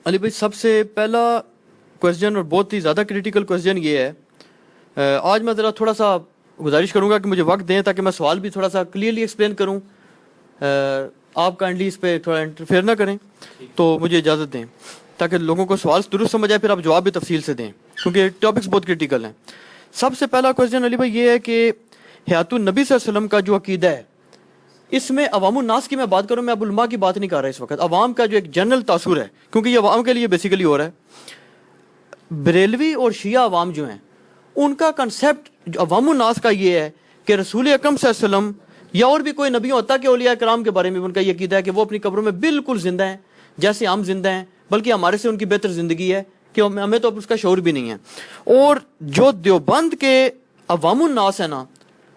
علی بھائی سب سے پہلا کویسچن اور بہت ہی زیادہ کریٹیکل کویسچن یہ ہے، آج میں ذرا تھوڑا سا گزارش کروں گا کہ مجھے وقت دیں تاکہ میں سوال بھی تھوڑا سا کلیئرلی ایکسپلین کروں. آپ کائنڈلی اس پہ تھوڑا انٹرفیئر نہ کریں تو مجھے اجازت دیں تاکہ لوگوں کو سوال درست سمجھ آئے، پھر آپ جواب بھی تفصیل سے دیں کیونکہ ٹاپکس بہت کریٹیکل ہیں. سب سے پہلا کویسچن علی بھائی یہ ہے کہ حیات النبی صلی اللہ علیہ وسلم کا جو عقیدہ ہے، اس میں عوام الناس کی میں بات کروں، میں اب علماء کی بات نہیں کر رہا اس وقت، عوام کا جو ایک جنرل تاثر ہے، کیونکہ یہ عوام کے لیے بیسیکلی ہو رہا ہے. بریلوی اور شیعہ عوام جو ہیں ان کا کنسیپٹ عوام الناس کا یہ ہے کہ رسول اکرم صلی اللہ علیہ وسلم یا اور بھی کوئی نبی ہوتا کہ اولیاء کرام کے بارے میں ان کا یہ عقیدہ ہے کہ وہ اپنی قبروں میں بالکل زندہ ہیں جیسے ہم زندہ ہیں، بلکہ ہمارے سے ان کی بہتر زندگی ہے کہ ہمیں تو اس کا شعور بھی نہیں ہے. اور جو دیوبند کے عوام الناس ہے نا،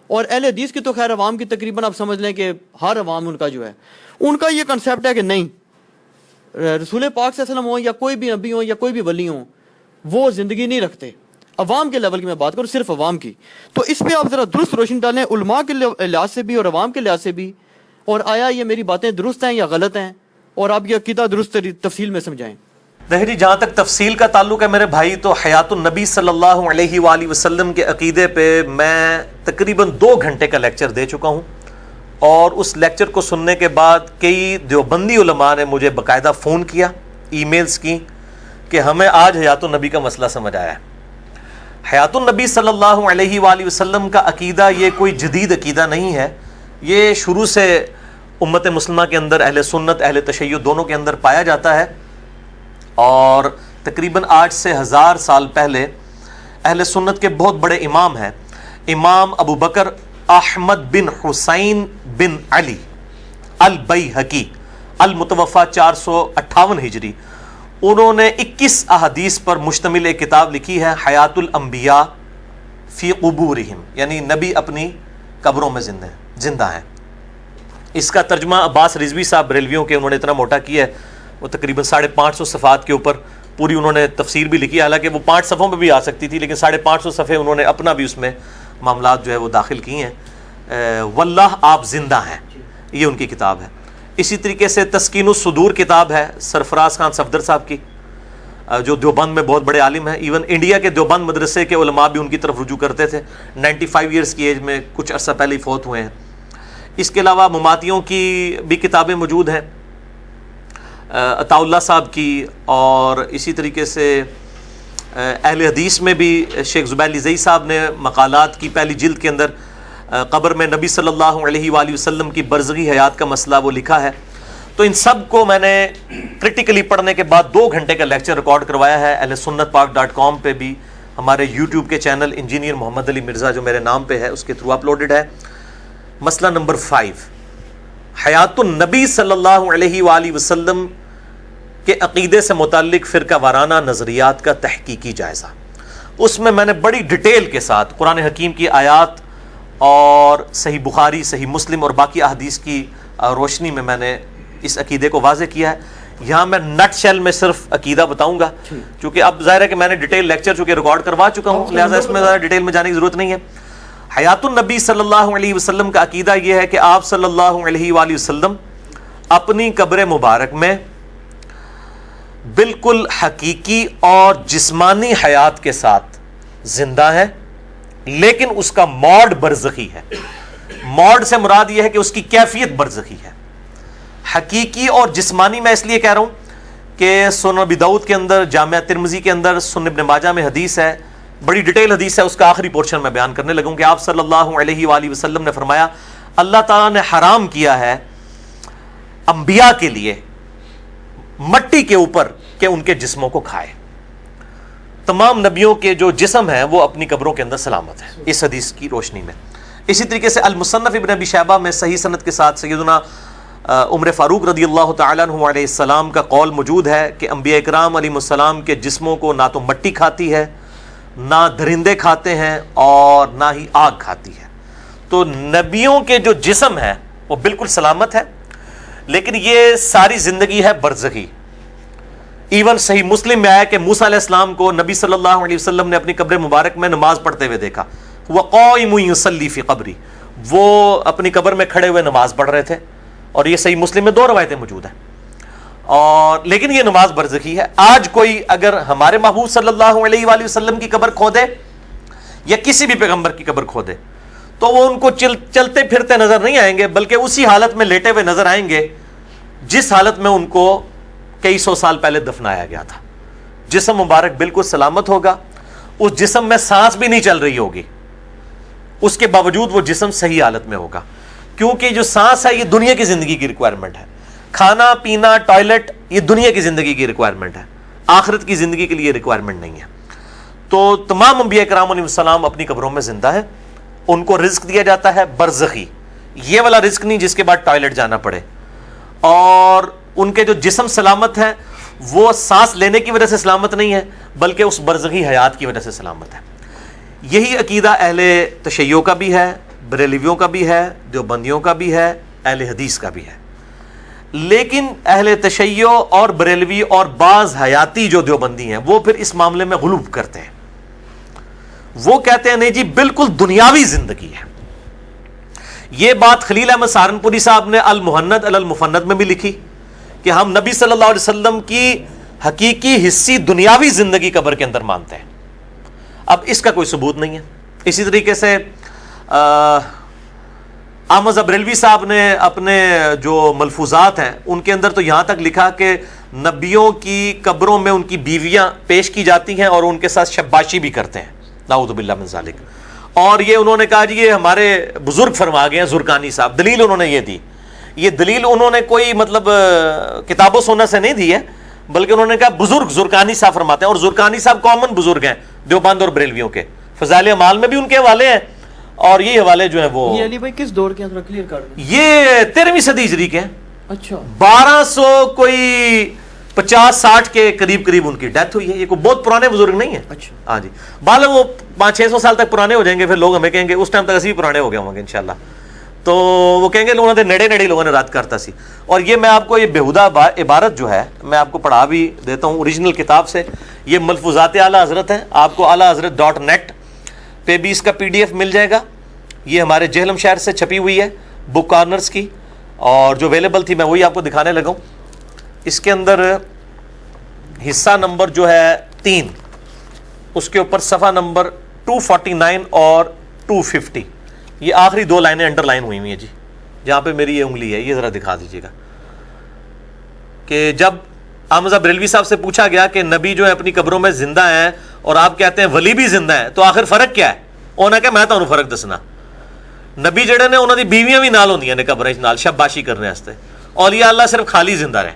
اور اہل حدیث کی تو خیر عوام کی تقریباً آپ سمجھ لیں کہ ہر عوام ان کا جو ہے، ان کا یہ کنسیپٹ ہے کہ نہیں، رسول پاک صلی اللہ علیہ وسلم ہوں یا کوئی بھی نبی ہوں یا کوئی بھی ولی ہوں، وہ زندگی نہیں رکھتے. عوام کے لیول کی میں بات کروں، صرف عوام کی. تو اس پہ آپ ذرا درست روشنی ڈالیں علماء کے لحاظ سے بھی اور عوام کے لحاظ سے بھی، اور آیا یہ میری باتیں درست ہیں یا غلط ہیں، اور آپ یہ عقیدہ درست تفصیل میں سمجھائیں. دہری جہاں تک تفصیل کا تعلق ہے میرے بھائی، تو حیات النبی صلی اللہ علیہ وآلہ وسلم کے عقیدے پہ میں تقریباً 2 گھنٹے کا لیکچر دے چکا ہوں، اور اس لیکچر کو سننے کے بعد کئی دیوبندی علماء نے مجھے باقاعدہ فون کیا، ای میلز کی کہ ہمیں آج حیات النبی کا مسئلہ سمجھ آیا ہے. حیات النبی صلی اللہ علیہ وآلہ وسلم کا عقیدہ یہ کوئی جدید عقیدہ نہیں ہے، یہ شروع سے امت مسلمہ کے اندر اہل سنت اہل تشیع دونوں کے اندر پایا جاتا ہے. اور تقریباً آج سے 1000 سال پہلے اہل سنت کے بہت بڑے امام ہیں، امام ابو بکر احمد بن حسین بن علی البیہقی المتوفی 458 ہجری، انہوں نے 21 احادیث پر مشتمل ایک کتاب لکھی ہے، حیات الانبیاء فی قبورہم، یعنی نبی اپنی قبروں میں زندہ ہیں. اس کا ترجمہ عباس رضوی صاحب بریلویوں کے، انہوں نے اتنا موٹا کیا ہے، وہ تقریباً 550 صفحات کے اوپر پوری انہوں نے تفسیر بھی لکھی، حالانکہ وہ 5 صفحوں پہ بھی آ سکتی تھی، لیکن 550 صفحے انہوں نے اپنا بھی اس میں معاملات جو ہے وہ داخل کی ہیں. واللہ آپ زندہ ہیں، یہ ان کی کتاب ہے. اسی طریقے سے تسکین الصدور کتاب ہے سرفراز خان صفدر صاحب کی، جو دیوبند میں بہت بڑے عالم ہیں، ایون انڈیا کے دیوبند مدرسے کے علماء بھی ان کی طرف رجوع کرتے تھے. 95 ایئرس کی ایج میں کچھ عرصہ پہلے ہی فوت ہوئے ہیں. اس کے علاوہ مماتیوں کی بھی کتابیں موجود ہیں، عطا اللہ صاحب کی، اور اسی طریقے سے اہل حدیث میں بھی شیخ زبیر لزئی صاحب نے مقالات کی پہلی جلد کے اندر قبر میں نبی صلی اللہ علیہ وآلہ وسلم کی برزخی حیات کا مسئلہ وہ لکھا ہے. تو ان سب کو میں نے کرٹیکلی پڑھنے کے بعد 2 گھنٹے کا لیکچر ریکارڈ کروایا ہے. اہل سنت پاک .com پہ بھی، ہمارے یوٹیوب کے چینل انجینئر محمد علی مرزا جو میرے نام پہ ہے اس کے تھرو اپلوڈڈ ہے. مسئلہ نمبر 5، حیات النبی صلی اللہ علیہ وآلہ وسلم کے عقیدے سے متعلق فرقہ وارانہ نظریات کا تحقیقی جائزہ. اس میں نے بڑی ڈیٹیل کے ساتھ قرآن حکیم کی آیات اور صحیح بخاری، صحیح مسلم اور باقی احادیث کی روشنی میں نے اس عقیدے کو واضح کیا ہے. یہاں میں نٹ شیل میں صرف عقیدہ بتاؤں گا، چونکہ اب ظاہر ہے کہ میں نے ڈیٹیل لیکچر چونکہ ریکارڈ کروا چکا ہوں، لہٰذا اس میں زیادہ ڈیٹیل میں جانے کی ضرورت نہیں ہے. حیات النبی صلی اللہ علیہ وسلم کا عقیدہ یہ ہے کہ آپ صلی اللہ علیہ وآلہ وسلم اپنی قبر مبارک میں بالکل حقیقی اور جسمانی حیات کے ساتھ زندہ ہے، لیکن اس کا موڈ برزخی ہے. موڈ سے مراد یہ ہے کہ اس کی کیفیت برزخی ہے. حقیقی اور جسمانی میں اس لیے کہہ رہا ہوں کہ سنن ابی داؤد کے اندر، جامعہ ترمذی کے اندر، سنن ابن ماجہ میں حدیث ہے، بڑی ڈیٹیل حدیث ہے، اس کا آخری پورشن میں بیان کرنے لگوں کہ آپ صلی اللہ علیہ وآلہ وسلم نے فرمایا اللہ تعالیٰ نے حرام کیا ہے انبیاء کے لیے مٹی کے اوپر کہ ان کے جسموں کو کھائے. تمام نبیوں کے جو جسم ہیں وہ اپنی قبروں کے اندر سلامت ہیں اس حدیث کی روشنی میں. اسی طریقے سے المصنف ابن ابی شیبہ میں صحیح سند کے ساتھ سیدنا عمر فاروق رضی اللہ تعالیٰ عنہ علیہ السلام کا قول موجود ہے کہ انبیاء اکرام علیہ السلام کے جسموں کو نہ تو مٹی کھاتی ہے، نہ درندے کھاتے ہیں، اور نہ ہی آگ کھاتی ہے. تو نبیوں کے جو جسم ہے وہ بالکل سلامت ہے، لیکن یہ ساری زندگی ہے برزخی. ایون صحیح مسلم میں آیا کہ موسیٰ علیہ السلام کو نبی صلی اللہ علیہ وسلم نے اپنی قبر مبارک میں نماز پڑھتے ہوئے دیکھا. وَقَائِمٌ يُصَلِّي فِي قَبْرِي، وہ اپنی قبر میں کھڑے ہوئے نماز پڑھ رہے تھے، اور یہ صحیح مسلم میں 2 روایتیں موجود ہیں. اور لیکن یہ نماز برزخی ہے. آج کوئی اگر ہمارے محبوب صلی اللہ علیہ وآلہ وسلم کی قبر کھودے یا کسی بھی پیغمبر کی قبر کھودے تو وہ ان کو چلتے پھرتے نظر نہیں آئیں گے، بلکہ اسی حالت میں لیٹے ہوئے نظر آئیں گے جس حالت میں ان کو کئی سو سال پہلے دفنایا گیا تھا. جسم مبارک بالکل سلامت ہوگا، اس جسم میں سانس بھی نہیں چل رہی ہوگی، اس کے باوجود وہ جسم صحیح حالت میں ہوگا، کیونکہ جو سانس ہے یہ دنیا کی زندگی کی ریکوائرمنٹ ہے. کھانا پینا ٹوائلٹ یہ دنیا کی زندگی کی ریکوائرمنٹ ہے، آخرت کی زندگی کے لیے ریکوائرمنٹ نہیں ہے. تو تمام انبیاء کرام علیہ السلام اپنی قبروں میں زندہ ہیں، ان کو رزق دیا جاتا ہے برزخی، یہ والا رزق نہیں جس کے بعد ٹوائلٹ جانا پڑے. اور ان کے جو جسم سلامت ہے وہ سانس لینے کی وجہ سے سلامت نہیں ہے، بلکہ اس برزخی حیات کی وجہ سے سلامت ہے. یہی عقیدہ اہل تشیع کا بھی ہے، بریلویوں کا بھی ہے، دیوبندیوں کا بھی ہے، اہل حدیث کا بھی ہے. لیکن اہل تشیع اور بریلوی اور بعض حیاتی جو دیوبندی ہیں وہ پھر اس معاملے میں غلوب کرتے ہیں. وہ کہتے ہیں نہیں جی بالکل دنیاوی زندگی ہے. یہ بات خلیل احمد سہارنپوری صاحب نے المہند علی المفند میں بھی لکھی کہ ہم نبی صلی اللہ علیہ وسلم کی حقیقی حصی دنیاوی زندگی قبر کے اندر مانتے ہیں. اب اس کا کوئی ثبوت نہیں ہے. اسی طریقے سے احمد بریلوی صاحب نے اپنے جو ملفوظات ہیں ان کے اندر تو یہاں تک لکھا کہ نبیوں کی قبروں میں ان کی بیویاں پیش کی جاتی ہیں اور ان کے ساتھ شباشی بھی کرتے ہیں، نعوذ باللہ من ذالک. اور یہ انہوں نے کہا جی یہ ہمارے بزرگ فرما گئے ہیں زرقانی صاحب. دلیل انہوں نے یہ دی، یہ دلیل انہوں نے کوئی مطلب کتاب و سنت سے نہیں دی ہے، بلکہ انہوں نے کہا بزرگ زرقانی صاحب فرماتے ہیں. اور زرقانی صاحب کامن بزرگ ہیں دیوبند اور بریلویوں کے. فضائل اعمال میں بھی ان کے حوالے ہیں، اور یہ حوالے جو ہیں وہ یہ علی بھائی کس دور کے ہیں تھوڑا کلیئر کر دیں. یہ 13ویں صدی ہجری کے ہیں. اچھا 1200 کوئی 50-60 کے قریب ان کی ڈیتھ ہوئی ہے. یہ کوئی بہت پرانے بزرگ نہیں ہیں. اچھا ہاں جی، بالا وہ 500-600 سال تک پرانے ہو جائیں گے، پھر لوگ ہمیں کہیں گے اس ٹائم تک اسی بھی پرانے ہو گئے ہوں گے انشاءاللہ. تو وہ کہیں گے لوگوں نے نڑے لوگوں نے رات کرتا سی. اور یہ میں آپ کو یہ بےہودہ عبارت جو ہے میں آپ کو پڑھا بھی دیتا ہوں اوریجنل کتاب سے. یہ ملفوظات اعلیٰ حضرت ہیں، آپ کو اعلیٰ حضرت .net پہ بھی اس کا PDF مل جائے گا. یہ ہمارے جہلم شہر سے چھپی ہوئی ہے بک کارنرز کی، اور جو اویلیبل تھی میں وہی آپ کو دکھانے لگا ہوں. اس کے اندر حصہ نمبر جو ہے 3، اس کے اوپر صفحہ نمبر 249 اور 250 یہ آخری 2 لائنیں انڈر لائن ہوئی ہوئی ہیں جی، جہاں پہ میری یہ انگلی ہے. یہ ذرا دکھا دیجیے گا کہ جب احمد بریلوی صاحب سے پوچھا گیا کہ نبی جو ہے اپنی قبروں میں زندہ ہیں اور آپ کہتے ہیں ولی بھی زندہ ہیں، تو آخر فرق کیا ہے؟ انہوں نے کہا میں تمہیں فرق دسنا. نبی جڑے نے انہوں دی بیویاں بھی نال ہوندیاں نے قبریں نال شباشی کرنے واسطے، اولیاء اللہ صرف خالی زندہ رہے.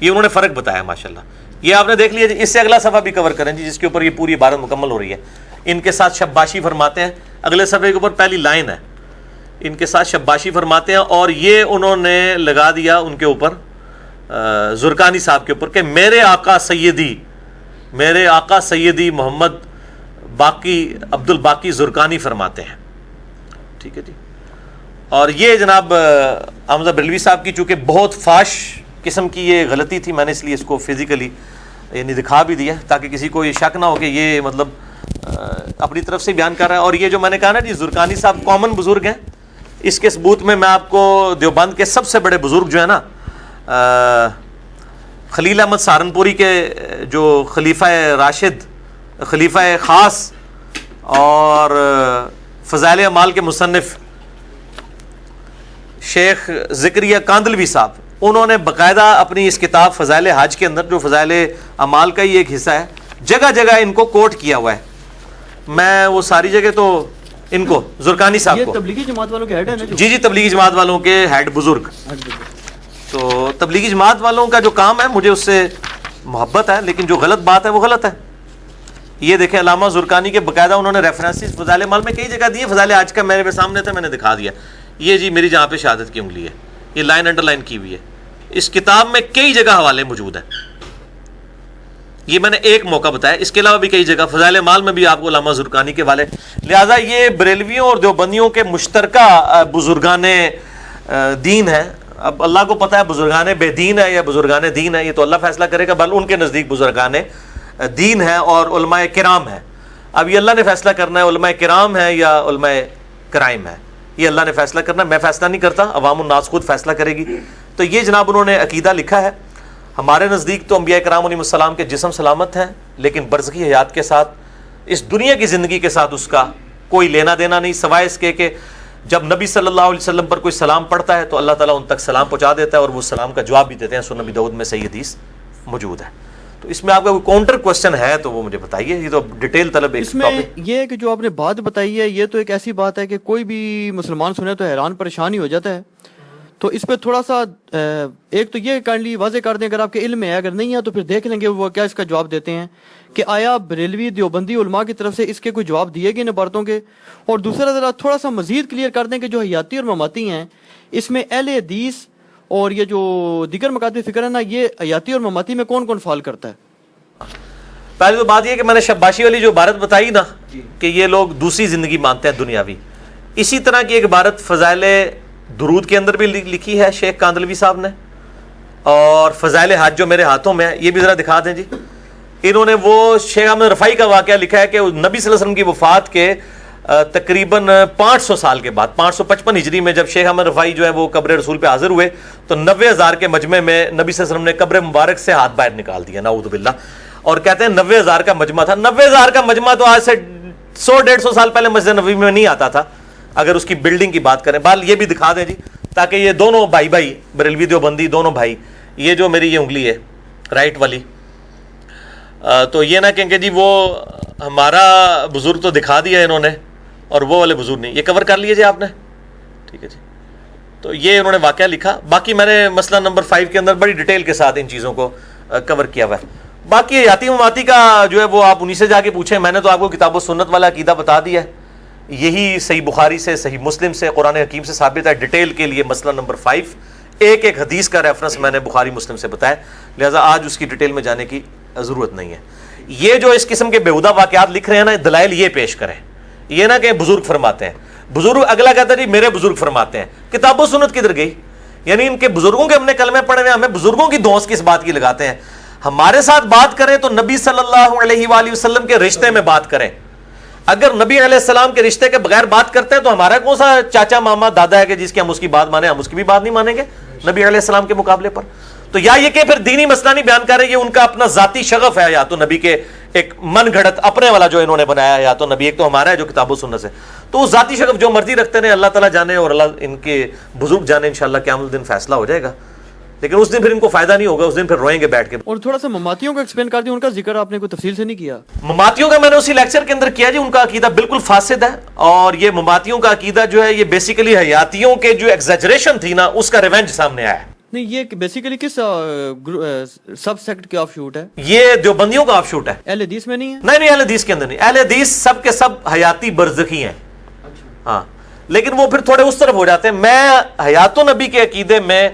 یہ انہوں نے فرق بتایا ماشاءاللہ. یہ آپ نے دیکھ لیا جی. اس سے اگلا صفحہ بھی کور کریں جی، جس کے اوپر یہ پوری عبارت مکمل ہو رہی ہے. ان کے ساتھ شباشی فرماتے ہیں، اگلے صفحے کے اوپر پہلی لائن ہے، ان کے ساتھ شباشی فرماتے ہیں. اور یہ انہوں نے لگا دیا ان کے اوپر زرقانی صاحب کے اوپر کہ میرے آقا سیدی محمد باقی عبد الباقی زرقانی فرماتے ہیں. ٹھیک ہے جی. اور یہ جناب احمد بریلوی صاحب کی چونکہ بہت فاش قسم کی یہ غلطی تھی، میں نے اس لیے اس کو فزیکلی یعنی دکھا بھی دیا تاکہ کسی کو یہ شک نہ ہو کہ یہ مطلب اپنی طرف سے بیان کر رہا ہے. اور یہ جو میں نے کہا نا جی زرقانی صاحب کامن بزرگ ہیں، اس کے ثبوت میں آپ کو دیوبند کے سب سے بڑے بزرگ جو ہے نا خلیل احمد سہارنپوری کے جو خلیفہ راشد، خلیفہ خاص اور فضائل اعمال کے مصنف شیخ زکریا کاندلوی صاحب، انہوں نے باقاعدہ اپنی اس کتاب فضائل حج کے اندر جو فضائل اعمال کا ہی ایک حصہ ہے، جگہ جگہ ان کو کوٹ کیا ہوا ہے. میں وہ ساری جگہ تو ان کو زرقانی صاحب کو، یہ تبلیغی جماعت والوں کے ہیڈ ہیں نا جو؟ جی تبلیغی جماعت والوں کے ہیڈ بزرگ. تو تبلیغی جماعت والوں کا جو کام ہے مجھے اس سے محبت ہے، لیکن جو غلط بات ہے وہ غلط ہے. یہ دیکھیں علامہ زرقانی کے باقاعدہ انہوں نے ریفرنسز فضائل اعمال میں کئی جگہ دیے. فضائل حج کا میرے سامنے تھا، میں نے دکھا دیا. یہ جی میری جہاں پہ شہادت کی انگلی ہے، یہ لائن انڈر لائن کی ہوئی ہے. اس کتاب میں کئی جگہ حوالے موجود ہیں. یہ میں نے ایک موقع بتایا، اس کے علاوہ بھی کئی جگہ فضائل اعمال میں بھی آپ کو علامہ زرقانی کے حوالے. لہٰذا یہ بریلویوں اور دیوبندیوں کے مشترکہ بزرگان دین ہیں. اب اللہ کو پتہ ہے بزرگان بے دین ہے یا بزرگان دین ہے، یہ تو اللہ فیصلہ کرے گا. بل ان کے نزدیک بزرگان دین ہے اور علماء کرام ہے. اب یہ اللہ نے فیصلہ کرنا ہے علماء کرام ہے یا علماء کرائم ہے، یہ اللہ نے فیصلہ کرنا. میں فیصلہ نہیں کرتا، عوام الناس خود فیصلہ کرے گی. تو یہ جناب انہوں نے عقیدہ لکھا ہے. ہمارے نزدیک تو انبیاء کرام علیہ السلام کے جسم سلامت ہیں، لیکن برزخی حیات کے ساتھ، اس دنیا کی زندگی کے ساتھ اس کا کوئی لینا دینا نہیں، سوائے اس کے کہ جب نبی صلی اللہ علیہ وسلم پر کوئی سلام پڑھتا ہے تو اللہ تعالیٰ ان تک سلام پہنچا دیتا ہے اور وہ سلام کا جواب بھی دیتے ہیں. سنن نبی داؤد میں صحیح حدیث موجود ہے. تو اس میں آپ کا کوئی کاؤنٹر کوشچن ہے تو وہ مجھے بتائیے. یہ تو ڈیٹیل طلب ایک اس میں یہ ہے کہ جو آپ نے بات بتائی ہے یہ تو ایک ایسی بات ہے کہ کوئی بھی مسلمان سنے تو حیران پریشان ہی ہو جاتا ہے. تو اس پہ تھوڑا سا ایک تو یہ کائنڈلی واضح کر دیں اگر آپ کے علم میں ہے، اگر نہیں ہے تو پھر دیکھ لیں گے وہ کیا اس کا جواب دیتے ہیں کہ آیا بریلوی دیوبندی علماء کی طرف سے اس کے کوئی جواب دیے گئے ان عبارتوں کے. اور دوسرا ذرا تھوڑا سا مزید کلیئر کر دیں کہ جو حیاتی اور مماتی ہیں اس میں اہل حدیث اور یہ جو دیگر مکاتب فکر ہے نا، یہ حیاتی اور مماتی میں کون کون فال کرتا ہے؟ پہلی تو بات یہ کہ میں نے شباشی والی جو عبارت بتائی نا کہ یہ لوگ دوسری زندگی مانتے ہیں دنیاوی، اسی طرح کی ایک عبارت فضائل درود کے اندر بھی لکھی ہے شیخ کاندلوی صاحب نے، اور فضائل حج جو میرے ہاتھوں میں ہے یہ بھی ذرا دکھا دیں جی. انہوں نے وہ شیخ احمد رفاعی کا واقعہ لکھا ہے کہ نبی صلی اللہ علیہ وسلم کی وفات کے تقریباً 500 سال کے بعد 555 ہجری میں جب شیخ احمد رفاعی جو ہے وہ قبر رسول پہ حاضر ہوئے تو 90,000 کے مجمع میں نبی صلی اللہ علیہ وسلم نے قبر مبارک سے ہاتھ باہر نکال دیا، نعوذ باللہ. اور کہتے ہیں 90,000 کا مجمع تھا. 90,000 کا مجمع تو آج سے 100-150 سال پہلے مسجد نبوی میں نہیں آتا تھا اگر اس کی بلڈنگ کی بات کریں. بال یہ بھی دکھا دیں جی تاکہ یہ دونوں بھائی بریلوی دیوبندی دونوں بھائی، یہ جو میری یہ انگلی ہے رائٹ والی، تو یہ نہ کہیں کہ جی وہ ہمارا بزرگ تو دکھا دیا انہوں نے اور وہ والے بزرگ نہیں. یہ کور کر لیے جی آپ نے، ٹھیک ہے جی. تو یہ انہوں نے واقعہ لکھا. باقی میں نے مسئلہ نمبر 5 کے اندر بڑی ڈیٹیل کے ساتھ ان چیزوں کو کور کیا ہوا ہے. باقی حیاتی مماتی کا جو ہے وہ آپ انہی سے جا کے پوچھیں. میں نے تو آپ کو کتاب و سنت والا عقیدہ بتا دیا ہے، یہی صحیح بخاری سے، صحیح مسلم سے، قرآن حکیم سے ثابت ہے. ڈیٹیل کے لیے مسئلہ نمبر 5 ایک ایک حدیث کا ریفرنس میں نے بخاری مسلم سے بتایا، لہٰذا آج اس کی ڈیٹیل میں جانے کی ضرورت نہیں ہے. یہ جو اس قسم کے بیہودہ واقعات لکھ رہے ہیں نا، دلائل یہ پیش کریں، یہ نہ کہ بزرگ فرماتے ہیں. بزرگ اگلا کہتا ہے جی میرے بزرگ فرماتے ہیں. کتاب و سنت کدھر گئی؟ یعنی ان کے بزرگوں کے ہم نے کلمے پڑھے ہیں، ہمیں بزرگوں کی دوست کس بات کی لگاتے ہیں؟ ہمارے ساتھ بات کریں تو نبی صلی اللہ علیہ وآلہ وسلم کے رشتے میں بات کریں. اگر نبی علیہ السلام کے رشتے کے بغیر بات کرتے ہیں تو ہمارا کون سا چاچا ماما دادا ہے کہ جس کی ہم اس کی بات مانیں؟ ہم اس کی بھی بات نہیں مانیں گے نبی علیہ السلام کے مقابلے پر. تو یا یہ کہ پھر دینی مسئلہ نہیں بیان کر رہے، یہ ان کا اپنا ذاتی شغف ہے، یا تو نبی کے ایک من گھڑت اپنے والا جو انہوں نے بنایا ہے، یا تو نبی ایک تو ہمارا ہے جو کتاب و سنت سے. تو وہ ذاتی شغف جو مرضی رکھتے ہیں، اللہ تعالیٰ جانے اور اللہ ان کے بزرگ جانے. انشاءاللہ قیامت الدین فیصلہ ہو جائے گا، لیکن اس دن پھر ان کو فائدہ نہیں ہوگا، اس دن پھر روئیں گے بیٹھ کے. اور تھوڑا سا مماتیوں کو ایکسپلین کر دیں، ان کا ذکر آپ نے کوئی تفصیل سے نہیں کیا. مماتیوں کا میں نے اسی لیکچر کے اندر کیا جی. ان کا عقیدہ بالکل فاسد ہے، اور یہ مماتیوں کا عقیدہ جو ہے یہ بیسیکلی حیاتیوں کے جو ایگزیجریشن تھی نا اس کا ریونج سامنے آیا ہے. نہیں، یہ بیسیکلی کس سب سیکٹ کے آف شوٹ ہے؟ یہ دیوبندیوں کا آف شوٹ ہے. اہل حدیث میں نہیں ہے؟ نہیں اہل حدیث کے اندر نہیں. اہل حدیث سب کے سب حیاتی برزخی ہیں، ہاں، لیکن وہ پھر تھوڑے اس طرف ہو جاتے ہیں. میں حیات النبی کے عقیدے میں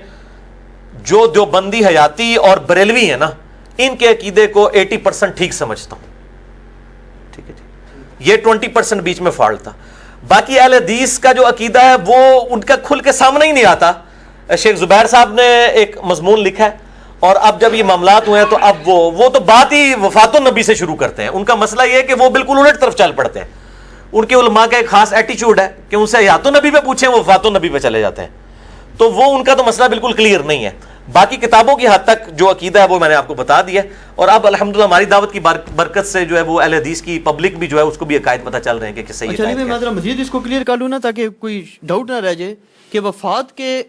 جو دیوبندی حیاتی اور بریلوی ہیں نا، ان کے عقیدے کو 80% ٹھیک سمجھتا ہوں، ٹھیک ہے جی. یہ 20% بیچ میں فالٹ تھا. باقی اہل حدیث کا جو عقیدہ ہے وہ ان کا کھل کے سامنے ہی نہیں آتا. شیخ زبیر صاحب نے ایک مضمون لکھا ہے، اور اب جب یہ معاملات ہوئے ہیں تو اب وہ تو بات ہی وفات النبی سے شروع کرتے ہیں. ان کا مسئلہ یہ ہے کہ وہ بالکل الٹ طرف چل پڑتے ہیں. ان کے علماء کا ایک خاص ایٹیچیوڈ ہے کہ ان سے حیات النبی پہ پوچھیں وہ وفات النبی پہ چلے جاتے ہیں. تو وہ ان کا تو مسئلہ بالکل کلیئر نہیں ہے. باقی کتابوں کی حد تک جو عقیدہ ہے وہ میں نے آپ کو بتا دیا، اور اب الحمدللہ ہماری دعوت کی برکت سے جو ہے وہ اہل حدیث کی پبلک بھی جو ہے اس کو بھی عقائد پتہ چل رہے ہیں کہ صحیح ہے. چلیے میں ذرا مزید اس کو کلیئر کر لوں نا تاکہ کوئی ڈاؤٹ نہ رہ جائے کہ وفات کے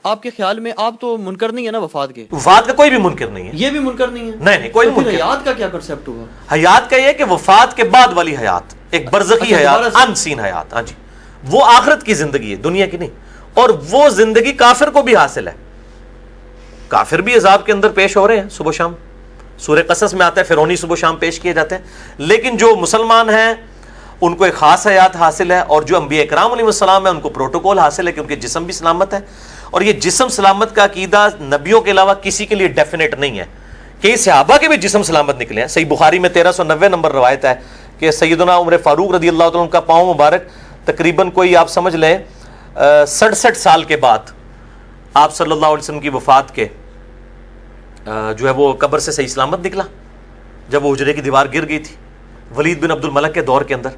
آپ کے خیال میں آپ تو منکر نہیں ہے نا وفات کے؟ وفات کا کوئی بھی منکر نہیں ہے. یہ بھی منکر نہیں ہے؟ نہیں کوئی منکر. حیات کا کیا کنسپٹ ہوا؟ حیات کا یہ کہ وفات کے بعد والی حیات، ایک برزخی حیات، ان سین حیات. ہاں جی، وہ آخرت کی زندگی ہے، دنیا کی نہیں. اور وہ زندگی کافر کو بھی حاصل ہے. کافر بھی عذاب کے اندر پیش ہو رہے ہیں صبح شام. سورہ قصص میں آتا ہے فرعونی صبح شام پیش کیے جاتے ہیں. لیکن جو مسلمان ہیں ان کو ایک خاص حیات حاصل ہے، اور جو انبیاء کرام علیہ السلام ہیں ان کو پروٹوکول حاصل ہے، کیونکہ جسم بھی سلامت ہے. اور یہ جسم سلامت کا عقیدہ نبیوں کے علاوہ کسی کے لیے ڈیفینیٹ نہیں ہے. کئی صحابہ کے بھی جسم سلامت نکلے ہیں. صحیح بخاری میں 1390 نمبر روایت ہے کہ سیدنا عمر فاروق رضی اللہ عنہ کا پاؤں مبارک تقریباً کوئی آپ سمجھ لیں 67 سال کے بعد آپ صلی اللہ علیہ وسلم کی وفات کے جو ہے وہ قبر سے صحیح سلامت نکلا، جب وہ حجرے کی دیوار گر گئی تھی ولید بن عبد الملک کے دور کے اندر.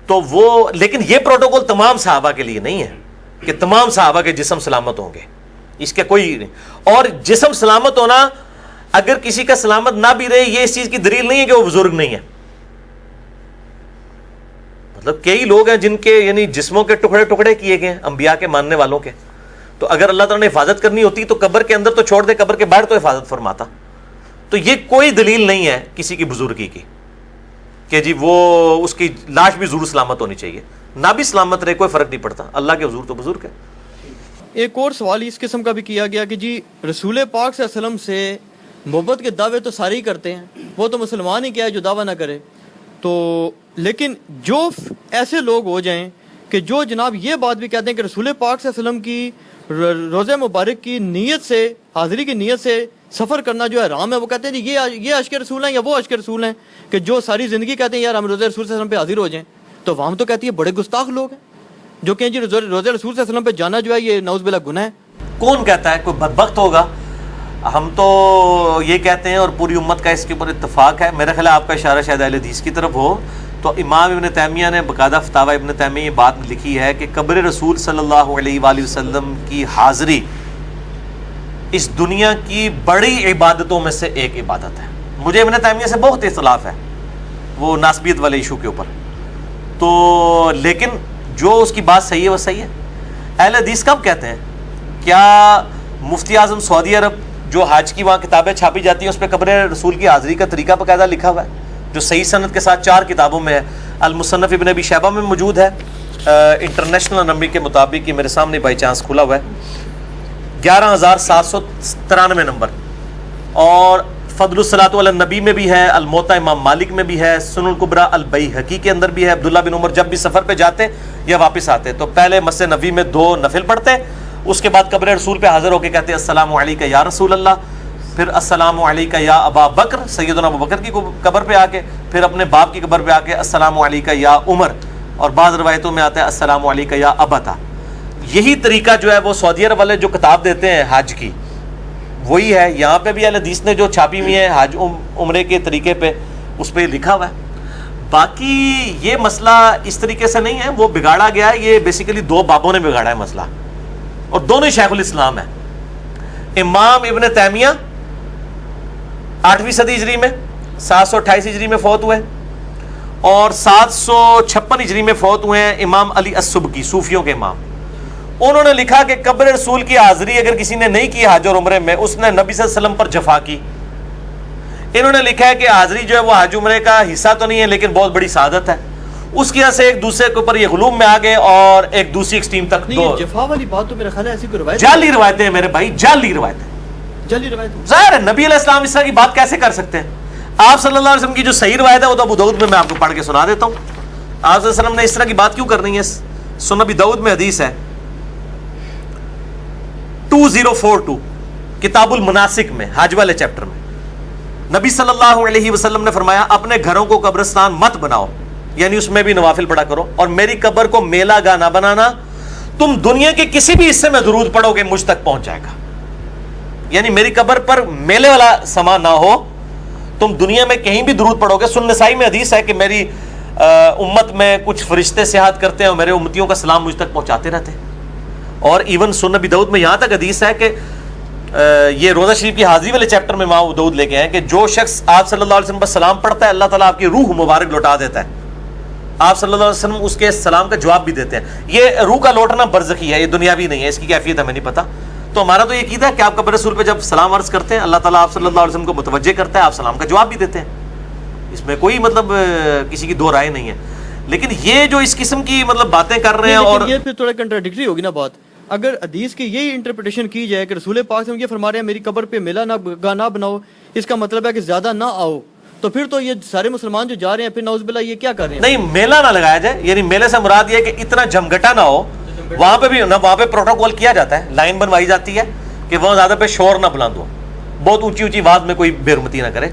تو وہ، لیکن یہ پروٹوکول تمام صحابہ کے لیے نہیں ہے کہ تمام صحابہ کے جسم سلامت ہوں گے، اس کے کوئی نہیں. اور جسم سلامت ہونا اگر کسی کا سلامت نہ بھی رہے یہ اس چیز کی دلیل نہیں ہے کہ وہ بزرگ نہیں ہے. مطلب کئی لوگ ہیں جن کے یعنی جسموں کے ٹکڑے ٹکڑے کیے گئے ہیں انبیاء کے ماننے والوں کے, تو اگر اللہ تعالیٰ نے حفاظت کرنی ہوتی تو قبر کے اندر تو چھوڑ دے, قبر کے باہر تو حفاظت فرماتا. تو یہ کوئی دلیل نہیں ہے کسی کی بزرگی کی کہ جی وہ اس کی لاش بھی ضرور سلامت ہونی چاہیے, نہ بھی سلامت رہے کوئی فرق نہیں پڑتا, اللہ کے حضور تو بزرگ ہے. ایک اور سوال اس قسم کا بھی کیا گیا کہ جی رسول پاک صلی اللہ علیہ وسلم سے محبت کے دعوے تو سارے ہی کرتے ہیں, وہ تو مسلمان ہی کیا ہے جو دعویٰ نہ کرے, تو لیکن جو ایسے لوگ ہو جائیں کہ جو جناب یہ بات بھی کہتے ہیں کہ رسول پاک صلی اللہ علیہ وسلم کی روزہ مبارک کی نیت سے, حاضری کی نیت سے سفر کرنا جو حرام ہے, وہ کہتے ہیں جی یہ عشق رسول ہیں یا وہ عشق رسول ہیں, کہ جو ساری زندگی کہتے ہیں یار ہم روزہ رسول صلی اللہ علیہ وسلم پہ حاضر ہو جائیں, تو عوام تو کہتی ہے بڑے گستاخ لوگ ہیں جو کہ جی روزہ رسول صلی اللہ علیہ وسلم پہ جانا جو ہے یہ نعوذ باللہ گناہ ہے. کون کہتا ہے؟ کوئی بدبخت ہوگا. ہم تو یہ کہتے ہیں اور پوری امت کا اس کے اوپر اتفاق ہے. میرا خیال ہے آپ کا اشارہ شاید اہل حدیث کی طرف ہو, تو امام ابن تیمیہ نے باقاعدہ فتاوی ابن تیمیہ یہ بات لکھی ہے کہ قبر رسول صلی اللہ علیہ وآلہ وسلم کی حاضری اس دنیا کی بڑی عبادتوں میں سے ایک عبادت ہے. مجھے ابن تیمیہ سے بہت اختلاف ہے وہ ناسبیت والے ایشو کے اوپر, تو لیکن جو اس کی بات صحیح ہے وہ صحیح ہے. اہل حدیث کب کہتے ہیں؟ کیا مفتی اعظم سعودی عرب جو حج کی وہاں کتابیں چھاپی جاتی ہیں اس پہ قبر رسول کی حاضری کا طریقہ باقاعدہ لکھا ہوا ہے, جو صحیح سند کے ساتھ 4 کتابوں میں ہے. المصنف ابن ابی شیبہ میں موجود ہے, انٹرنیشنل نمبر کے مطابق یہ میرے سامنے بائی چانس کھلا ہوا ہے, 11793 نمبر, اور فضل الصلاۃ علی النبی میں بھی ہے, الموطا امام مالک میں بھی ہے, سنن الکبریٰ البیہقی کے اندر بھی ہے. عبداللہ بن عمر جب بھی سفر پہ جاتے یا واپس آتے تو پہلے مسجد نبوی میں 2 نفل پڑھتے, اس کے بعد قبر رسول پہ حاضر ہو کے کہتے السلام علیکہ یا رسول اللہ, پھر السلام علیکہ یا ابا بکر, سیدنا ابو بکر کی قبر پہ آ کے, پھر اپنے باپ کی قبر پہ آ کے السلام علیکہ یا عمر, اور بعض روایتوں میں آتا ہے السلام علیکہ یا ابتا. یہی طریقہ جو ہے وہ سعودی عرب والے جو کتاب دیتے ہیں حج کی وہی ہے. یہاں پہ بھی اہل حدیث نے جو چھاپی ہوئی ہے حج عمرے کے طریقے پہ اس پہ لکھا ہوا ہے. باقی یہ مسئلہ اس طریقے سے نہیں ہے, وہ بگاڑا گیا ہے, یہ بیسیکلی 2 بابوں نے بگاڑا ہے مسئلہ, اور دونوں شیخ الاسلام ہیں. امام ابن تیمیہ 8ویں صدی ہجری میں 728 ہجری میں فوت ہوئے, اور 756 ہجری میں فوت ہوئے ہیں امام علی السبکی, صوفیوں کے امام. انہوں نے لکھا کہ قبر رسول کی حاضری اگر کسی نے نہیں کی حج اور عمرے میں, اس نے نبی صلی اللہ علیہ وسلم پر جفا کی. انہوں نے لکھا ہے کہ حاضری جو ہے وہ حج عمرے کا حصہ تو نہیں ہے لیکن بہت بڑی سعادت ہے. اس کی وجہ سے ایک دوسرے کے اوپر یہ غلوم میں آ گئے اور ایک دوسری ایکسٹریم تک. نہیں جفا والی بات تو میرا خیال ہے ایسی کوئی روایت جعلی روایتیں ہیں میرے بھائی, جعلی روایتیں. جعلی روایت ظاہر ہے نبی علیہ السلام اس طرح کی بات کیسے کر سکتے ہیں؟ آپ صلی اللہ علیہ وسلم کی جو صحیح روایت ہے وہ تو ابو داؤد میں آپ کو پڑھ کے سنا دیتا ہوں. آپ صلی اللہ علیہ وسلم نے اس طرح کی بات کیوں کرنی ہے؟ سنن ابی داؤد میں حدیث ہے 2042 کتاب المناسک میں, حج والے چیپٹر میں, نبی صلی اللہ علیہ وسلم نے فرمایا اپنے گھروں کو قبرستان مت بناؤ, یعنی اس میں بھی نوافل پڑھا کرو, اور میری قبر کو میلہ گاہ نہ بنانا. تم دنیا کے کسی بھی حصے میں درود پڑھو گے مجھ تک پہنچ جائے گا. یعنی میری قبر پر میلے والا سما نہ ہو, تم دنیا میں کہیں بھی درود پڑھو گے. سنن نسائی میں حدیث ہے کہ میری امت میں کچھ فرشتے سیاحت کرتے ہیں اور میرے امتیوں کا سلام مجھ تک پہنچاتے رہتے ہیں. اور ایون سنن ابی داؤد میں یہاں تک حدیث ہے کہ یہ روزہ شریف کی حاضری والے چیپٹر میں امام ابو داؤد لے کے ہیں کہ جو شخص آپ صلی اللہ علیہ وسلم پر سلام پڑھتا ہے اللہ تعالیٰ آپ کی روح مبارک لوٹا دیتا ہے. آپ صلی اللہ علیہ وسلم اس کے سلام کا جواب بھی دیتے ہیں. یہ روح کا لوٹنا برزخی ہے, یہ دنیاوی نہیں ہے, اس کی کیفیت ہمیں نہیں پتا. تو ہمارا تو یہ عقیدہ ہے کہ آپ قبر رسول پہ جب سلام عرض کرتے ہیں اللہ تعالیٰ آپ صلی اللہ علیہ وسلم کو متوجہ کرتا ہے, آپ سلام کا جواب بھی دیتے ہیں. اس میں کوئی مطلب کسی کی 2 رائے نہیں ہے. لیکن یہ جو اس قسم کی مطلب باتیں کر رہے ہیں, اور یہ پھر تھوڑا کنٹراڈکٹری ہوگی نا بات. اگر حدیث کی یہی انٹرپریٹیشن کی جائے کہ رسول پاک سے یہ فرما رہے ہیں میری قبر پہ میلہ نہ بناؤ, اس کا مطلب ہے کہ زیادہ نہ آؤ, تو پھر تو یہ سارے مسلمان جو جا رہے ہیں پھر نعوذ باللہ یہ کیا کر رہے ہیں؟ نہیں, میلہ نہ لگایا جائے, یعنی میلے سے مراد یہ کہ اتنا جمگٹا نہ ہو. وہاں پہ بھی وہاں پہ پروٹوکول کیا جاتا ہے, لائن بنوائی جاتی ہے کہ وہاں زیادہ پہ شور نہ بلند ہو, بہت اونچی اونچی آواز میں کوئی بے حرمتی نہ کرے.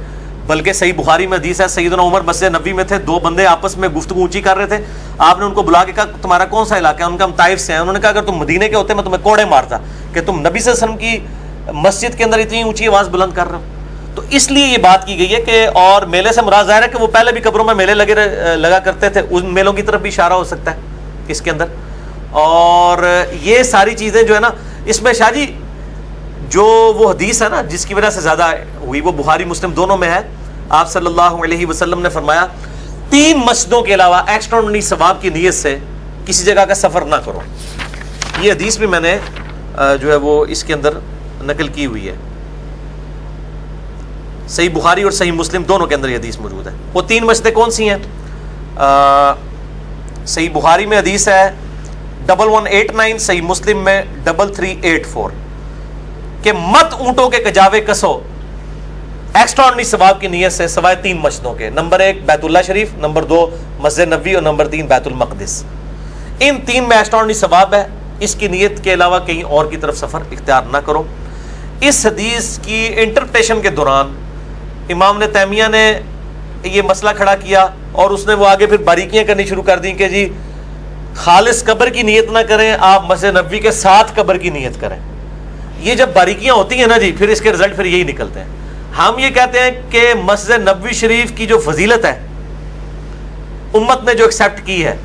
بلکہ صحیح بخاری میں حدیث ہے سیدنا عمر مسجد نبوی میں تھے, 2 بندے آپس میں گفتگو اونچی کر رہے تھے. آپ نے ان کو بلا کے کہا تمہارا کون سا علاقہ ہے؟ ان کا ہم طائف سے ہیں. انہوں نے کہا اگر تم مدینے کے ہوتے میں تمہیں کوڑے مارتا کہ تم نبی صلی اللہ علیہ وسلم کی مسجد کے اندر اتنی اونچی آواز بلند کر رہے ہو. تو اس لیے یہ بات کی گئی ہے کہ, اور میلے سے مراد ظاہر ہے کہ وہ پہلے بھی قبروں میں میلے لگا کرتے تھے, ان میلوں کی طرف بھی اشارہ ہو سکتا ہے اس کے اندر. اور یہ ساری چیزیں جو ہے نا, اس میں شاہ جی جو وہ حدیث ہے نا جس کی وجہ سے زیادہ ہوئی، وہ بخاری مسلم دونوں میں ہے. آپ صلی اللہ علیہ وسلم نے فرمایا 3 مسجدوں کے علاوہ ایکسٹراڈنری ثواب کی نیت سے کسی جگہ کا سفر نہ کرو. یہ حدیث بھی میں نے جو ہے وہ اس کے اندر نقل کی ہوئی ہے. صحیح بخاری اور صحیح مسلم دونوں کے اندر یہ حدیث موجود ہے. وہ 3 مسجدیں کون سی ہیں؟ صحیح بخاری میں حدیث ہے 1189، صحیح مسلم میں 3384 کہ مت اونٹوں کے کجاوے کسو ایکسٹراڈنری ثواب کی نیت سے سوائے 3 مسجدوں کے. نمبر 1 بیت اللہ شریف، نمبر 2 مسجد نبوی اور نمبر 3 بیت المقدس. ان 3 میں ایکسٹراڈنری ثواب ہے. اس کی نیت کے علاوہ کہیں اور کی طرف سفر اختیار نہ کرو. اس حدیث کی انٹرپریٹیشن کے دوران امام نے تیمیہ نے یہ مسئلہ کھڑا کیا اور اس نے وہ آگے پھر باریکیاں کرنی شروع کر دیں کہ جی خالص قبر کی نیت نہ کریں، آپ مسجد نبوی کے ساتھ قبر کی نیت کریں. یہ جب باریکیاں ہوتی ہیں نا جی، پھر اس کے رزلٹ پھر یہی نکلتے ہیں. ہم یہ کہتے ہیں کہ مسجد نبوی شریف کی جو فضیلت ہے امت نے جو ایکسیپٹ کی ہے،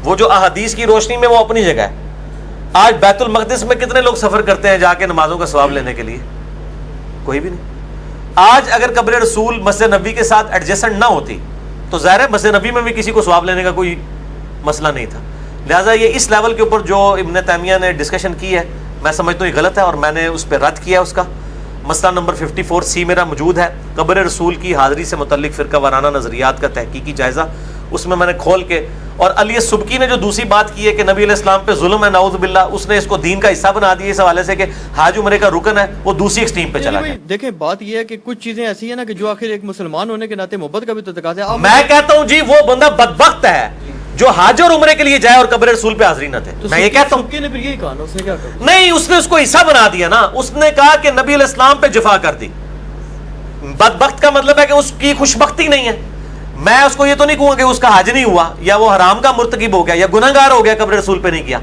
وہ جو احادیث کی روشنی میں وہ اپنی جگہ ہے. آج بیت المقدس میں کتنے لوگ سفر کرتے ہیں جا کے نمازوں کا ثواب لینے کے لیے؟ کوئی بھی نہیں. آج اگر قبر رسول مسجد نبوی کے ساتھ ایڈجسٹنٹ نہ ہوتی تو ظاہر ہے مسجد نبوی میں بھی کسی کو ثواب لینے کا کوئی مسئلہ نہیں تھا. لہٰذا یہ اس لیول کے اوپر جو ابن تیمیہ نے ڈسکشن کی ہے میں سمجھتا ہوں یہ غلط ہے اور میں نے اس پہ رد کیا. اس کا مسئلہ نمبر 54C میرا موجود ہے، قبر رسول کی حاضری سے متعلق فرقہ وارانہ نظریات کا تحقیقی جائزہ. اس میں نے کھول کے، اور علی سبکی نے جو دوسری بات کی ہے کہ نبی علیہ السلام پہ ظلم ہے نعوذ باللہ، اس نے اس کو دین کا حصہ بنا دیا اس حوالے سے کہ حج عمرے کا رکن ہے، وہ دوسری ایکسٹریم پہ چلا گیا. دیکھیں بات یہ ہے کہ کچھ چیزیں ایسی ہیں نا کہ جو آخر ایک مسلمان ہونے کے ناطے محبت کا بھی تو تقاضا ہے. میں کہتا ہوں جی وہ بندہ بدبخت ہے جو حج اور عمرے کے لیے جائے اور قبر رسول پہ حاضری نہ دے. میں یہ کہتا ہوں نے پھر یہی کہا نا، اس نے کیا کہا؟ نہیں، اس نے اس کو حصہ بنا دیا نا. اس نے کہا کہ نبی علیہ السلام پہ جفا کر دی. بدبخت کا مطلب ہے کہ اس کی خوشبختی نہیں ہے. میں اس کو یہ تو نہیں کہوں گا کہ اس کا حج نہیں ہوا یا وہ حرام کا مرتکب ہو گیا یا گناہ گار ہو گیا قبر رسول پہ نہیں کیا.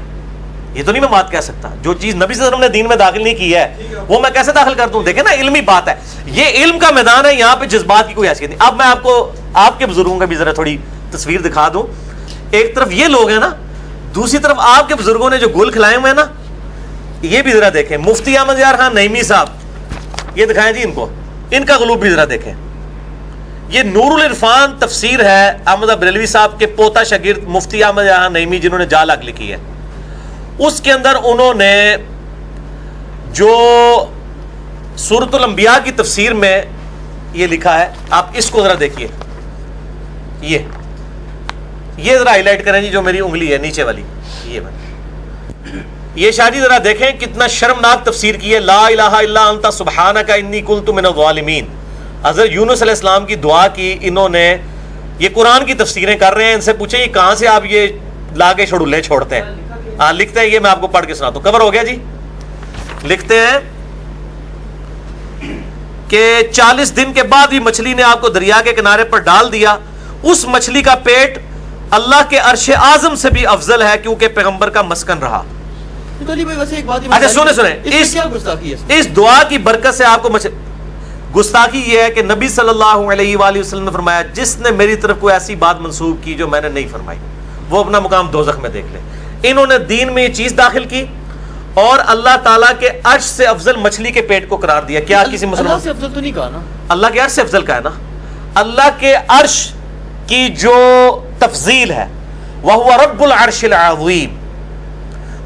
یہ تو نہیں میں بات کہہ سکتا. جو چیز نبی صلی اللہ علیہ وسلم نے دین میں داخل نہیں کی ہے وہ میں کیسے داخل کر دوں؟ دیکھیں نا علمی بات ہے، یہ علم کا میدان ہے، یہاں پہ جذبات کی کوئی حیثیت نہیں. اب میں آپ کو آپ کے بزرگوں کا بھی ذرا تھوڑی تصویر دکھا دوں. ایک طرف یہ لوگ ہیں نا، دوسری طرف آپ کے بزرگوں نے جو گل کھلائے ہوئے ہیں نا، یہ بھی ذرا دیکھیں. مفتی احمد یار خان نعیمی صاحب، یہ دکھائیں جی ان کو، ان کا غلوب بھی ذرا دیکھیں. یہ نور العرفان تفسیر ہے احمد بریلوی صاحب کے پوتا شاگرد مفتی احمد یار خان نعیمی جنہوں نے جال حق لکھی ہے. اس کے اندر انہوں نے جو سورۃ الانبیاء کی تفسیر میں یہ لکھا ہے، آپ اس کو ذرا دیکھیے. یہ ذرا ہائی لائٹ کریں جی، جو میری انگلی ہے نیچے والی، یہ شاہ جی ذرا دیکھیں کتنا شرمناک تفسیر کی ہے. لا الہ الا انت سبحانک انی کنت من الظالمین. حضرت یونس علیہ السلام کی دعا کی انہوں نے. یہ قرآن کی تفسیریں کر رہے ہیں، ان سے پوچھیں یہ کہاں سے آپ یہ لا کے چھڑولے چھوڑتے ہیں؟ ہاں لکھتے ہیں، یہ میں آپ کو پڑھ کے سناتا ہوں. کور ہو گیا جی. لکھتے ہیں کہ 40 دن کے بعد بھی مچھلی نے آپ کو دریا کے کنارے پر ڈال دیا. اس مچھلی کا پیٹ اللہ کے عرش اعظم سے بھی افضل ہے کیونکہ پیغمبر کا مسکن رہا. اچھا سنیں، اس دعا کی برکت سے آپ کو گستاخی یہ ہے کہ نبی صلی اللہ علیہ وآلہ وسلم نے فرمایا جس نے میری طرف کوئی ایسی بات منسوب کی جو میں نے نہیں فرمائی وہ اپنا مقام دوزخ میں دیکھ لے. انہوں نے دین میں یہ چیز داخل کی اور اللہ تعالیٰ کے عرش سے افضل مچھلی کے پیٹ کو قرار دیا. کیا کسی مسلمان اللہ سے افضل تو نہیں کہا نا؟ اللہ کے عرش سے افضل کا ہے نا. اللہ کے عرش کی جو تفضیل ہے وَهُوَ رَبُّ الْعَرْشِ الْعَظِيمِ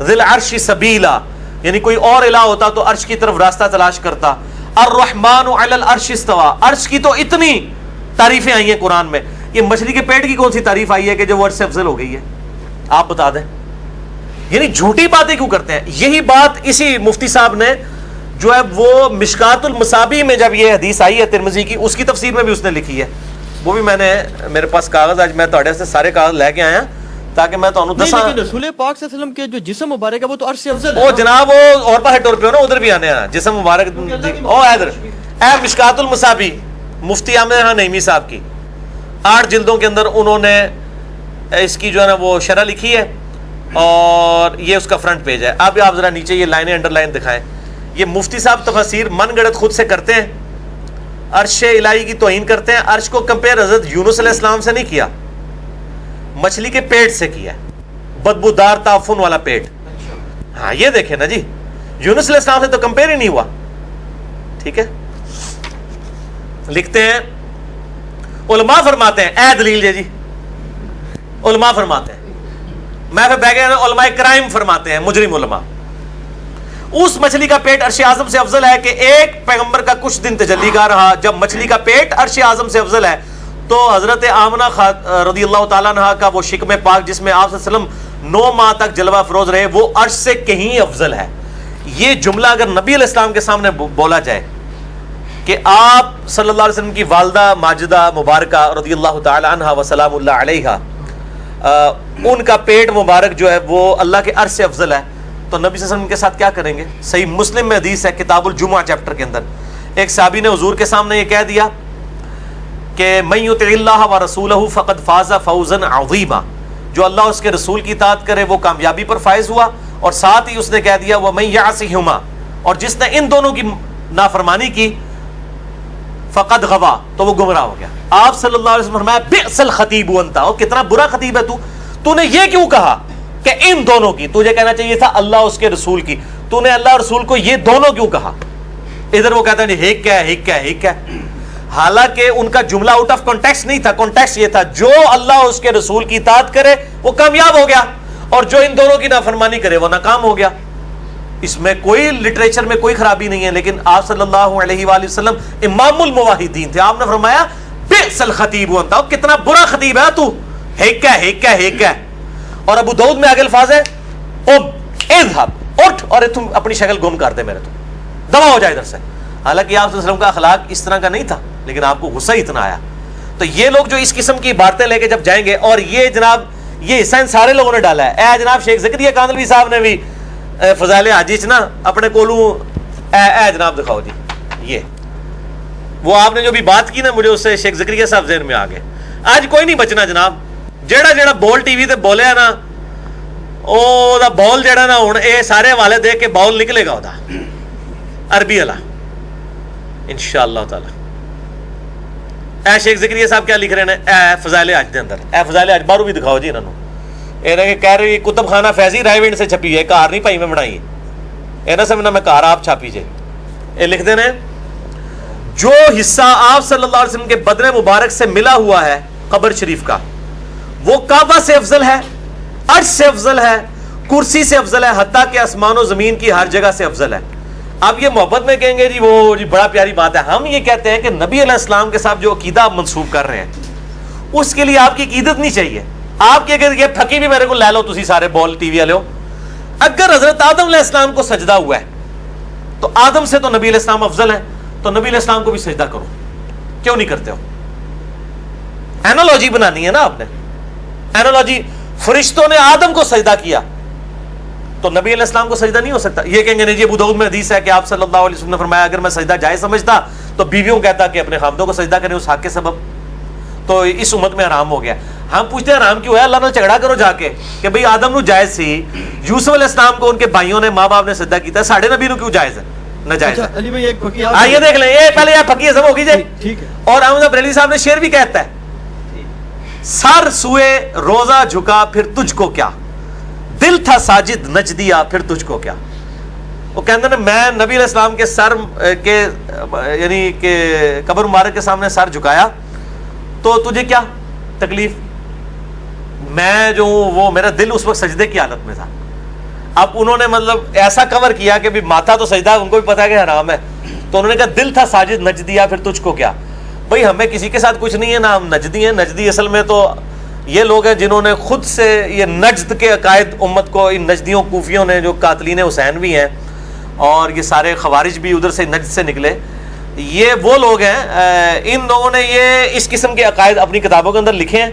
ذِي الْعَرْشِ سَبِيلًا، یعنی کوئی اور الہ ہوتا تو عرش کی طرف راستہ تلاش کرتا. الرحمن علی العرش استوى، عرش کی تو اتنی تعریفیں آئی ہیں قرآن میں. یہ مچھلی کے پیٹ کی کون سی تعریف آئی ہے کہ جو عرش سے افضل ہو گئی ہے؟ آپ بتا دیں. یعنی جھوٹی باتیں کیوں کرتے ہیں؟ یہی بات اسی مفتی صاحب نے جو ہے وہ مشکات المصابیح میں جب یہ حدیث آئی ہے ترمذی کی، اس کی تفسیر میں بھی اس نے لکھی ہے. وہ بھی میں نے میرے پاس کاغذ، آج میں تھوڑے سے سارے کاغذ لے کے آیا تاکہ میں تو دساں. رسول پاک صلی اللہ علیہ وسلم کے جو جسم مبارک ہے وہ تو عرش سے افضل ہے. وہ جناب وہ اور پاس ٹور پہ ہو نا، ادھر بھی آنے ہیں جسم مبارک. او ادھر اے مشکات المصابیح مفتی احمد خان نعیمی صاحب کی 8 جلدوں کے اندر انہوں نے اس کی جو ہے نا وہ شرح لکھی ہے اور یہ اس کا فرنٹ پیج ہے. اب آپ ذرا نیچے یہ لائنیں انڈر لائن دکھائیں. یہ مفتی صاحب تفاسیر من گڑت خود سے کرتے ہیں، عرش الہی کی توہین کرتے ہیں. عرش کو کمپیئر حضرت یونس علیہ السلام سے نہیں کیا، مچھلی کے پیٹ سے کیا، بدبودار تعفن والا پیٹ. ہاں یہ دیکھیں نا جی، یونس علیہ السلام سے تو کمپیئر ہی نہیں ہوا. ٹھیک ہے, لکھتے ہیں علماء فرماتے ہیں, اے دلیل جی, علماء فرماتے ہیں, میں پھر بیٹھ گیا, علماء کرائم فرماتے ہیں, مجرم علماء, اس مچھلی کا پیٹ عرش اعظم سے افضل ہے کہ ایک پیغمبر کا کچھ دن تجلی گاہ رہا. جب مچھلی کا پیٹ عرش اعظم سے افضل ہے تو حضرت آمنہ رضی اللہ تعالیٰ عنہ کا وہ شکم پاک جس میں آپ صلی اللہ علیہ وسلم 9 ماہ تک جلوہ افروز رہے, وہ عرش سے کہیں افضل ہے. یہ جملہ اگر نبی علیہ السلام کے سامنے بولا جائے کہ آپ صلی اللہ علیہ وسلم کی والدہ ماجدہ مبارکہ رضی اللہ تعالی عنہ وسلام اللہ علیہا, ان کا پیٹ مبارک جو ہے وہ اللہ کے عرش سے افضل ہے, تو نبی صلی اللہ علیہ وسلم کے ساتھ کیا کریں گے؟ صحیح مسلم میں حدیث ہے کتاب الجمعہ چیپٹر کے اندر, ایک صحابی نے حضور کے سامنے یہ کہہ دیا کہ من یطع اللہ ورسولہ فقد فاز فوزا عظیما, جو اللہ اس کے رسول کی اطاعت کرے وہ کامیابی پر فائز ہوا. اور ساتھ ہی اس نے کہہ دیا ومن یعصہما, اور جس نے ان دونوں کی نافرمانی کی فقد غوا, تو وہ گمراہ ہو گیا. آپ صلی اللہ علیہ وسلم فرمایا بئس الخطیب انت, اور کتنا برا خطیب ہے تو نے یہ کیوں کہا کہ ان دونوں کی؟ تجھے کہنا چاہیے تھا اللہ اس کے رسول کی, تو نے اللہ رسول کو یہ دونوں کیوں کہا؟ ادھر وہ کہتا ہے ہیک کیا ہے, ہیک کیا ہے, ہیک کیا ہے, حالانکہ ان کا جملہ آؤٹ آف کانٹیکسٹ نہیں تھا. کانٹیکسٹ یہ تھا جو اللہ اس کے رسول کی اطاعت کرے وہ کامیاب ہو گیا, اور جو ان دونوں کی نافرمانی کرے وہ ناکام ہو گیا. اس میں کوئی لٹریچر میں کوئی خرابی نہیں ہے, لیکن آپ صلی اللہ علیہ وآلہ وسلم امام الموحدین تھے. آپ نے فرمایا بئس الخطیب انت, کتنا برا خطیب ہے تو, ہیک کیا ہے, ہیک کیا ہے, ہیک کیا ہے. اور ابو داؤد میں آگے الفاظ ہے اذهب, اٹھ اور تم اپنی شکل گم کر دے میرے, تو دبا ہو جائے ادھر سے. حالانکہ آپ صلی اللہ علیہ وسلم کا اخلاق اس طرح کا نہیں تھا, لیکن آپ کو غصہ اتنا آیا. تو یہ لوگ جو اس قسم کی باتیں لے کے جب جائیں گے, اور یہ جناب یہ حصہ ان سارے لوگوں نے ڈالا ہے. اے جناب شیخ زکریا کاندھلوی صاحب نے بھی فضائل حاجی نا اپنے کولوں اے جناب دکھاؤ جی, یہ وہ آپ نے جو بھی بات کی نا, مجھے اس سے شیخ زکریا صاحب ذہن میں آ گئے. آج کوئی نہیں بچنا جناب, جیڑا بول ٹی وی تے بولیا نا او دا بول جیڑا نا ہن اے سارے حوالے دے کے بول نکلے گا او دا عربی والا انشاءاللہ تعالی. اے شیخ زکریا صاحب کیا لکھ رہے ہیں اے فضائل حج دے اندر, اے فضائل حج باہروں بھی دکھاؤ جی انہاں نوں. انہاں کہہ رہے کتب خانہ فیضی رائے ونڈ سے چھپی ہے, کار نہیں پائی میں بنائی, انہاں سمجھنا میں کار آپ چھاپی جے. اے لکھ دے نے جو حصہ آپ صلی اللہ علیہ وسلم کے بدن مبارک سے ملا ہوا ہے قبر شریف کا, وہ کعبہ سے افضل ہے, عرش سے افضل ہے, کرسی سے افضل ہے, حتیٰ کہ آسمان و زمین کی ہر جگہ سے افضل ہے. اب یہ محبت میں کہیں گے جی وہ جی بڑا پیاری بات ہے. ہم یہ کہتے ہیں کہ نبی علیہ السلام کے ساتھ جو عقیدہ آپ منسوب کر رہے ہیں اس کے لیے آپ کی عقیدت نہیں چاہیے. آپ کے یہ پھکی بھی میرے کو لے لو تسی سارے بول ٹی وی والے ہو. اگر حضرت آدم علیہ السلام کو سجدہ ہوا ہے تو آدم سے تو نبی علیہ السلام افضل ہے, تو نبی علیہ السلام کو بھی سجدہ کرو. کیوں نہیں کرتے ہو؟ اینالوجی بنانی ہے نا آپ نے, اینالوجی. فرشتوں نے آدم کو سجدہ کیا تو نبی علیہ السلام کو سجدہ نہیں ہو سکتا. یہ کہیں گے نہیں جی ابو داؤد میں حدیث ہے کہ آپ صلی اللہ علیہ وسلم نے فرمایا اگر میں سجدہ جائز سمجھتا تو بیویوں کہتا کہ اپنے خامدوں کو سجدہ کریں اس حق کے سبب, تو اس امت میں حرام ہو گیا. ہم پوچھتے ہیں حرام کیوں ہے؟ اللہ نے جھگڑا کرو جا کے کہ بھئی آدم نو جائز سی, یوسف علیہ السلام کو ان کے بھائیوں نے ماں باپ نے سجدہ کیتا ہے, ساڑھے نبی نو کیوں جائز ہے؟ ناجائز ہے. علی بھائی ایک پکی آئیے دیکھ لیں, یہ پہلے یہ پکی ازم ہوگی جی. ٹھیک ہے. اور احمد بریلوی صاحب نے شعر بھی کہتا ہے سر سوئے روزہ جھکا پھر تجھ کو کیا, دل تھا ساجد نچ دیا پھر تجھ کو کیا. وہ کہتے ہیں میں نبی علیہ السلام کے سر کے یعنی کہ قبر مبارک کے سامنے سر جھکایا تو تجھے کیا تکلیف؟ میں جو وہ میرا دل اس وقت سجدے کی حالت میں تھا. اب انہوں نے مطلب ایسا کور کیا کہ بھی ماتھا تو سجدہ ان کو بھی پتا ہے کہ حرام ہے, تو انہوں نے کہا دل تھا ساجد نچ دیا پھر تجھ کو کیا. بھئی ہمیں کسی کے ساتھ کچھ نہیں ہے نا, ہم نجدی ہیں. نجدی اصل میں تو یہ لوگ ہیں جنہوں نے خود سے یہ نجد کے عقائد امت کو, ان نجدیوں کوفیوں نے جو قاتلین حسین بھی ہیں اور یہ سارے خوارج بھی ادھر سے نجد سے نکلے, یہ وہ لوگ ہیں. ان لوگوں نے یہ اس قسم کے عقائد اپنی کتابوں کے اندر لکھے ہیں,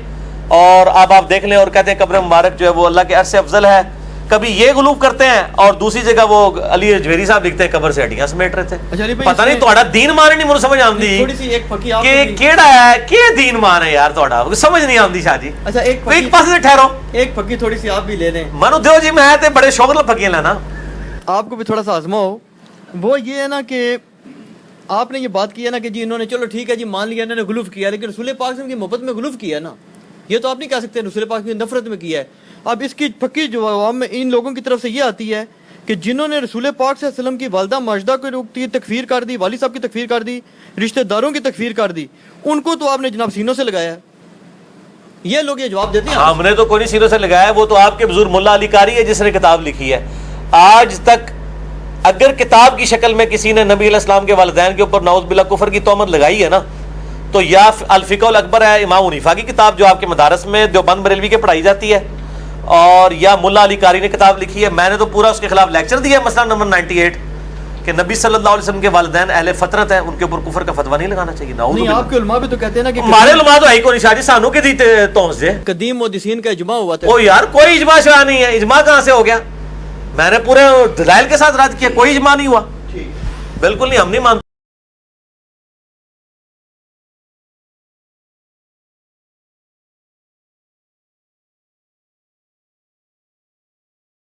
اور اب آپ دیکھ لیں اور کہتے ہیں قبر مبارک جو ہے وہ اللہ کے عرش سے افضل ہے. کبھی یہ غلوب کرتے ہیں اور دوسری جگہ وہ علی اجویری صاحب لکھتے ہیں قبر سے ہڈیاں سمیٹ رہے تھے. پتہ نہیں تہاڈا دین مانے نہیں, مجھے سمجھ آندی تھوڑی سی ایک پکی آپ کہ کیڑا ہے کہ دین مان ہے یار تہاڈا, سمجھ نہیں آندی شاہ جی. اچھا ایک پاسے سے ٹھہرو, ایک پکی تھوڑی سی آپ بھی لے لیں. منو دیو جی, میں تے بڑے شوق نال پکیاں لینا. آپ کو بھی تھوڑا سا آزماؤ. وہ یہ ہے نا کہ آپ نے یہ بات کی ہے نا کہ جی انہوں نے چلو ٹھیک ہے جی مان لیا انہوں نے غلوف کیا, لیکن رسول پاک سے ان کی محبت میں غلوف کیا ہے نا, یہ تو آپ نہیں کہہ سکتے رسول پاک کی نفرت میں کیا ہے. اب اس کی پکی جواب میں ان لوگوں کی طرف سے یہ آتی ہے کہ جنہوں نے رسول پاک صلی اللہ علیہ وسلم کی والدہ ماجدہ کی تکفیر کر دی, والد صاحب کی تکفیر کر دی, رشتہ داروں کی تکفیر کر دی, ان کو تو آپ نے جناب سینوں سے لگایا ہے. یہ لوگ یہ جواب دیتے ہیں. ہم نے تو کوئی نہیں سینوں سے لگایا, وہ تو آپ کے بزرگ ملا علی قاری ہے جس نے کتاب لکھی ہے. آج تک اگر کتاب کی شکل میں کسی نے نبی علیہ السلام کے والدین کے اوپر نعوذ باللہ کفر کی تہمت لگائی ہے نا, تو یا الفقہ الاکبر ہے امام حنیفہ کی کتاب جو آپ کے مدارس میں دیوبند بریلوی کے پڑھائی جاتی ہے, اور یا ملا علی قاری نے کتاب لکھی ہے. میں نے تو پورا اس کے خلاف لیکچر دیا ہے, مسئلہ نمبر 98 کہ نبی صلی اللہ علیہ وسلم کے والدین اہل فطرت ہیں, ان کے اوپر کفر کا فتویٰ نہیں لگانا چاہیے. نعوذ نہیں, باللہ. آپ کے علماء بھی تو کہتے ہیں نا کہ ہمارے علماء تو ہے کو نہیں شاہ جی, سانو کے دیتے تونس دے. قدیم محدثین کا اجماع ہوا تھا. او یار کوئی اجماع شاہ نہیں ہے, اجماع کہاں سے ہو گیا؟ میں نے پورے دلائل کے ساتھ رد کیا, کوئی اجماع نہیں ہوا. بالکل نہیں, ہم نہیں مانتے.